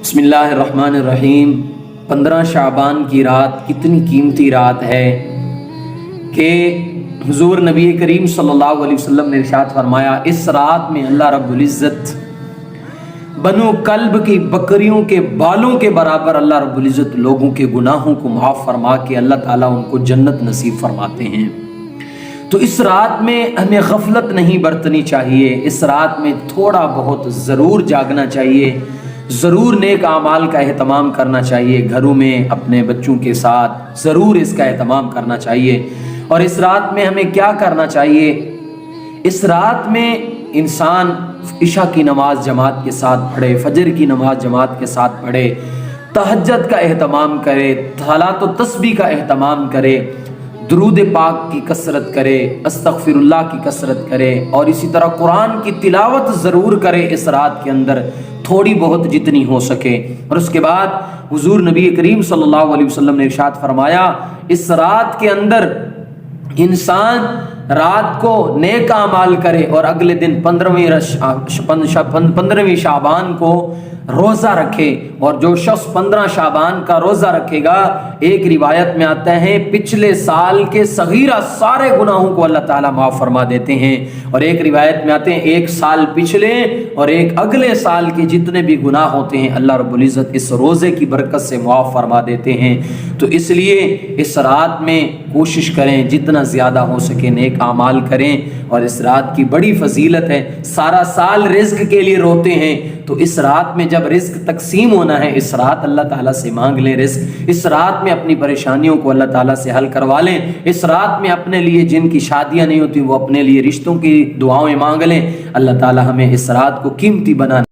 बिस्मिल्लाहिर्रहमानिर्रहीम। 15 शाबान की रात कितनी कीमती रात है कि हुजूर नबी करीम सल्लल्लाहु अलैहि वसल्लम ने इरशाद फरमाया, इस रात में अल्लाह रब्बुल इज़्ज़त बनो कल्ब की बकरियों के बालों के बराबर अल्लाह रब्बुल इज़्ज़त लोगों के गुनाहों को माफ़ फरमा के अल्लाह ताला उनको जन्नत नसीब फरमाते हैं। तो इस रात में हमें गफलत नहीं बरतनी चाहिए। इस रात में थोड़ा बहुत ज़रूर जागना चाहिए, ज़रूर नेक आमाल का एहतमाम करना चाहिए। घरों में अपने बच्चों के साथ ज़रूर इसका एहतमाम करना चाहिए। और इस रात में हमें क्या करना चाहिए? इस रात में इंसान इशा की नमाज जमात के साथ पढ़े, फजर की नमाज जमात के साथ पढ़े, तहज्जुद का एहतमाम करे, सलात व तस्बीह का एहतमाम करे, दुरूद पाक की कसरत करे, अस्तगफिरुल्लाह की कसरत करे और इसी तरह कुरान की तिलावत ज़रूर करे इस रात के अंदर, थोड़ी बहुत जितनी हो सके। और उसके बाद हुजूर नबी करीम सल्लल्लाहु अलैहि वसल्लम ने इरशाद फरमाया, इस रात के अंदर इंसान रात को नेक आमाल करे और अगले दिन 15वीं शाबान को रोज़ा रखे। और जो शख्स 15 शाबान का रोज़ा रखेगा, एक रिवायत में आता है पिछले साल के सगीरा सारे गुनाहों को अल्लाह ताला माफ़ फरमा देते हैं। और एक रिवायत में आते हैं एक साल पिछले और एक अगले साल के जितने भी गुनाह होते हैं अल्लाह रब्बुल इज़्ज़त इस रोज़े की बरकत से माफ़ फरमा देते हैं। तो इसलिए इस रात में कोशिश करें जितना ज़्यादा हो सके नेक आमाल करें। और इस रात की बड़ी फजीलत है। सारा साल रिज़्क के लिए रोते हैं, तो इस रात में जब रिज़्क तकसीम होना है, इस रात अल्लाह ताला से मांग लें रिज़्क। इस रात में अपनी परेशानियों को अल्लाह ताला से हल करवा लें। इस रात में अपने लिए जिनकी शादियां नहीं होती वो अपने लिए रिश्तों की दुआएं मांग लें। अल्लाह ताला हमें इस रात को कीमती बना